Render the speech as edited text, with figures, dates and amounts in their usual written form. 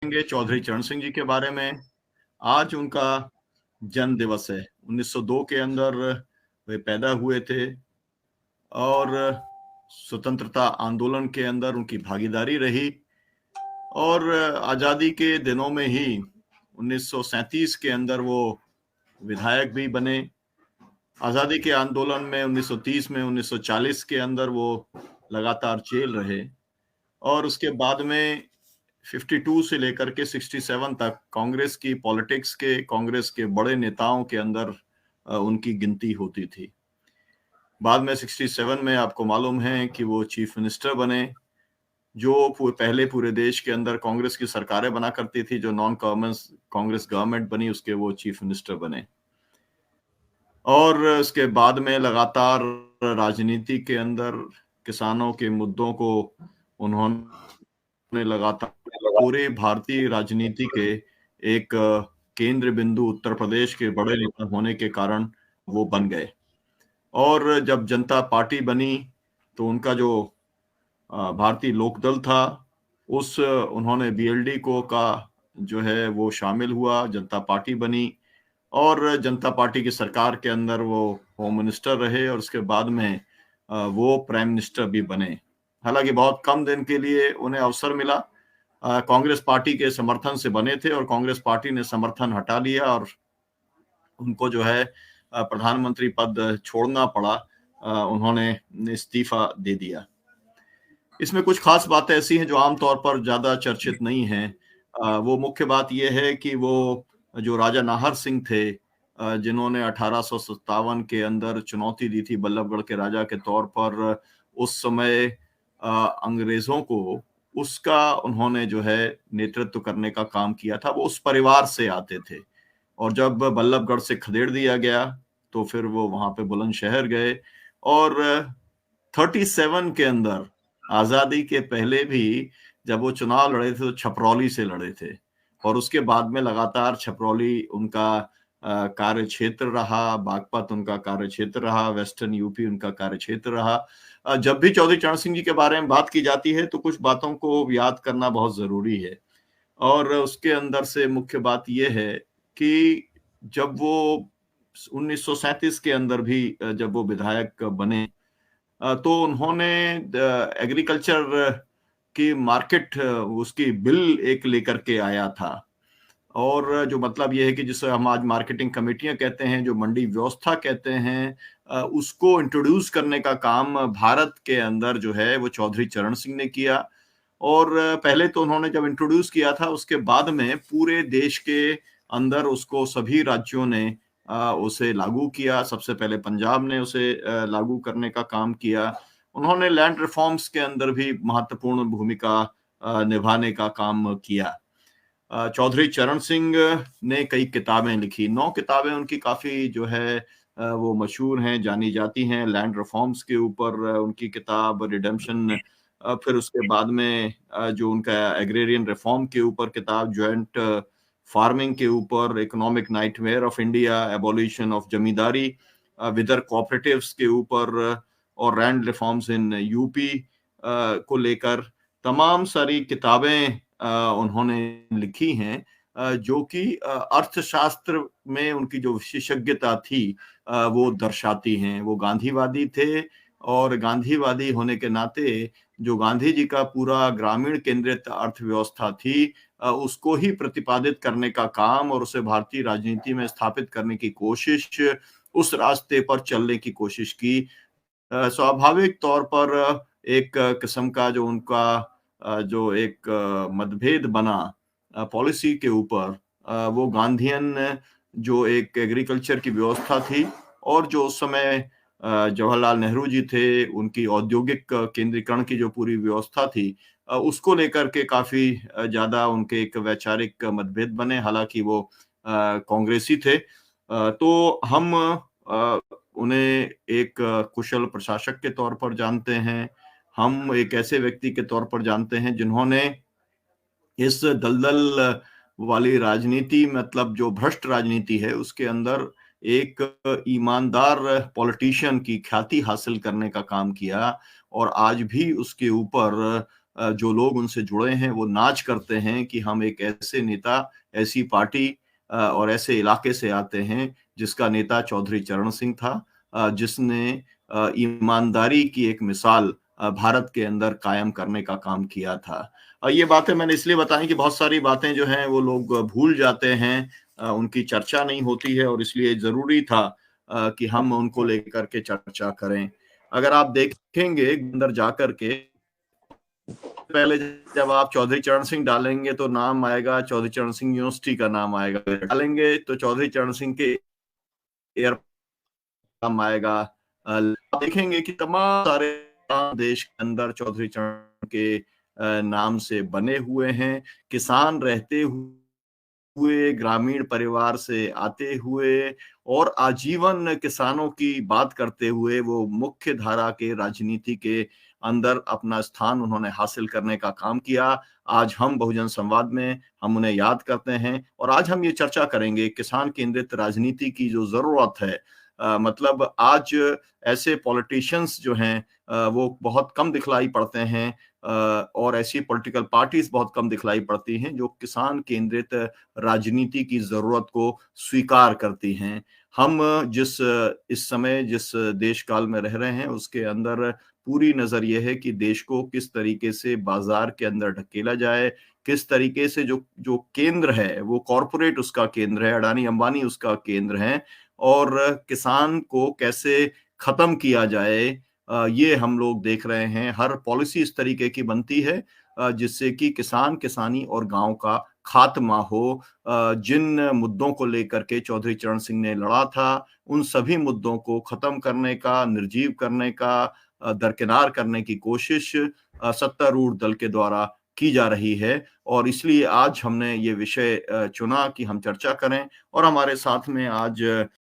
चौधरी चरण सिंह जी के बारे में। आज उनका जन्म दिवस है। 1902 के अंदर वे पैदा हुए थे और स्वतंत्रता आंदोलन के अंदर उनकी भागीदारी रही और आजादी के दिनों में ही 1937 के अंदर वो विधायक भी बने। आजादी के आंदोलन में 1930 में 1940 के अंदर वो लगातार जेल रहे और उसके बाद में 52 से लेकर के 67 तक कांग्रेस की पॉलिटिक्स के, कांग्रेस के बड़े नेताओं के अंदर उनकी गिनती होती थी। बाद में 67 में आपको मालूम है कि वो चीफ मिनिस्टर बने, जो पहले पूरे देश के अंदर कांग्रेस की सरकारें बना करती थी, जो नॉन कांग्रेस गवर्नमेंट बनी उसके वो चीफ मिनिस्टर बने। और उसके बाद में लगातार राजनीति के अंदर किसानों के मुद्दों को उन्होंने लगातार पूरे भारतीय राजनीति के एक केंद्र बिंदु उत्तर प्रदेश के बड़े नेता होने के कारण वो बन गए। और जब जनता पार्टी बनी तो उनका जो भारतीय लोकदल था उस उन्होंने बीएलडी को का जो है वो शामिल हुआ, जनता पार्टी बनी और जनता पार्टी की सरकार के अंदर वो होम मिनिस्टर रहे और उसके बाद में वो प्राइम मिनिस्टर भी बने। हालांकि बहुत कम दिन के लिए उन्हें अवसर मिला। कांग्रेस पार्टी के समर्थन से बने थे और कांग्रेस पार्टी ने समर्थन हटा लिया और उनको जो है प्रधानमंत्री पद छोड़ना पड़ा। उन्होंने इस्तीफा दे दिया। इसमें कुछ खास बातें ऐसी हैं जो आमतौर पर ज्यादा चर्चित नहीं हैं। वो मुख्य बात यह है कि वो जो राजा नाहर सिंह थे, जिन्होंने 1857 के अंदर चुनौती दी थी बल्लभगढ़ के राजा के तौर पर, उस समय अंग्रेजों को उसका उन्होंने जो है नेतृत्व करने का काम किया था। वो उस परिवार से आते थे और जब बल्लभगढ़ से खदेड़ दिया गया तो फिर वो वहां पे बुलंदशहर गए और 37 के अंदर आजादी के पहले भी जब वो चुनाव लड़े थे तो छपरौली से लड़े थे और उसके बाद में लगातार छपरौली उनका कार्य क्षेत्र रहा, बागपत उनका कार्य क्षेत्र रहा, वेस्टर्न यूपी उनका कार्य क्षेत्र रहा। जब भी चौधरी चरण सिंह जी के बारे में बात की जाती है तो कुछ बातों को याद करना बहुत जरूरी है और उसके अंदर से मुख्य बात यह है कि जब वो 1937 के अंदर भी जब वो विधायक बने तो उन्होंने एग्रीकल्चर की मार्केट उसकी बिल एक लेकर के आया था और जो मतलब ये है कि जिसे हम आज मार्केटिंग कमेटियां कहते हैं, जो मंडी व्यवस्था कहते हैं, उसको इंट्रोड्यूस करने का काम भारत के अंदर जो है वो चौधरी चरण सिंह ने किया। और पहले तो उन्होंने जब इंट्रोड्यूस किया था उसके बाद में पूरे देश के अंदर उसको सभी राज्यों ने उसे लागू किया। सबसे पहले पंजाब ने उसे लागू करने का काम किया। उन्होंने लैंड रिफॉर्म्स के अंदर भी महत्वपूर्ण भूमिका निभाने का काम किया। चौधरी चरण सिंह ने कई किताबें लिखी, 9 किताबें उनकी काफी जो है वो मशहूर हैं, जानी जाती हैं। लैंड रिफॉर्म्स के ऊपर उनकी किताब रिडेम्पशन, फिर उसके बाद में जो उनका एग्रेरियन रिफॉर्म के ऊपर किताब, ज्वाइंट फार्मिंग के ऊपर, economic nightmare of India, abolition of zamindari, whither cooperatives के ऊपर और लैंड रिफॉर्म्स इन यूपी को लेकर तमाम सारी किताबें उन्होंने लिखी हैं जो कि अर्थशास्त्र में उनकी जो विशेषज्ञता थी वो दर्शाती हैं। वो गांधीवादी थे और गांधीवादी होने के नाते जो गांधी जी का पूरा ग्रामीण केंद्रित अर्थव्यवस्था थी उसको ही प्रतिपादित करने का काम और उसे भारतीय राजनीति में स्थापित करने की कोशिश, उस रास्ते पर चलने की कोशिश की। स्वाभाविक तौर पर एक किस्म का जो उनका जो एक मतभेद बना पॉलिसी के ऊपर, वो गांधीयन जो एक एग्रीकल्चर की व्यवस्था थी और जो उस समय जवाहरलाल नेहरू जी थे, उनकी औद्योगिक केंद्रीकरण की जो पूरी व्यवस्था थी, उसको लेकर के काफी ज्यादा उनके एक वैचारिक मतभेद बने। हालांकि वो कांग्रेसी थे। तो हम उन्हें एक कुशल प्रशासक के तौर पर जानते हैं। हम एक ऐसे व्यक्ति के तौर पर जानते हैं जिन्होंने इस दलदल वाली राजनीति, मतलब जो भ्रष्ट राजनीति है, उसके अंदर एक ईमानदार पॉलिटिशियन की ख्याति हासिल करने का काम किया और आज भी उसके ऊपर जो लोग उनसे जुड़े हैं वो नाच करते हैं कि हम एक ऐसे नेता, ऐसी पार्टी और ऐसे इलाके से आते हैं जिसका नेता चौधरी चरण सिंह था, जिसने ईमानदारी की एक मिसाल भारत के अंदर कायम करने का काम किया था। ये बातें मैंने इसलिए बताई कि बहुत सारी बातें जो हैं वो लोग भूल जाते हैं, उनकी चर्चा नहीं होती है और इसलिए ज़रूरी था कि हम उनको लेकर के चर्चा करें। अगर आप देखेंगे अंदर जाकर के, पहले जब आप चौधरी चरण सिंह डालेंगे तो नाम आएगा चौधरी चरण सिंह यूनिवर्सिटी का नाम आएगा, डालेंगे तो चौधरी चरण सिंह के एयर नाम आएगा। आप देखेंगे कि तमाम सारे देश के अंदर चौधरी चरण के नाम से बने हुए हैं। किसान रहते हुए, ग्रामीण परिवार से आते हुए और आजीवन किसानों की बात करते हुए वो मुख्य धारा के राजनीति के अंदर अपना स्थान उन्होंने हासिल करने का काम किया। आज हम बहुजन संवाद में हम उन्हें याद करते हैं और आज हम ये चर्चा करेंगे किसान केंद्रित राजनीति की जो ज़रूरत है। मतलब आज ऐसे पॉलिटिशियंस जो हैं वो बहुत कम दिखलाई पड़ते हैं, और ऐसी पॉलिटिकल पार्टीज बहुत कम दिखलाई पड़ती हैं जो किसान केंद्रित राजनीति की जरूरत को स्वीकार करती हैं। हम इस समय जिस देश काल में रह रहे हैं उसके अंदर पूरी नजर यह है कि देश को किस तरीके से बाजार के अंदर ढकेला जाए, किस तरीके से जो जो केंद्र है वो कॉरपोरेट उसका केंद्र है, अडानी अंबानी उसका केंद्र है, और किसान को कैसे खत्म किया जाए, ये हम लोग देख रहे हैं। हर पॉलिसी इस तरीके की बनती है जिससे कि किसान, किसानी और गांव का खात्मा हो। जिन मुद्दों को लेकर के चौधरी चरण सिंह ने लड़ा था, उन सभी मुद्दों को खत्म करने का, निर्जीव करने का, दरकिनार करने की कोशिश सत्तारूढ़ दल के द्वारा की जा रही है। और इसलिए आज हमने ये विषय चुना कि हम चर्चा करें, और हमारे साथ में आज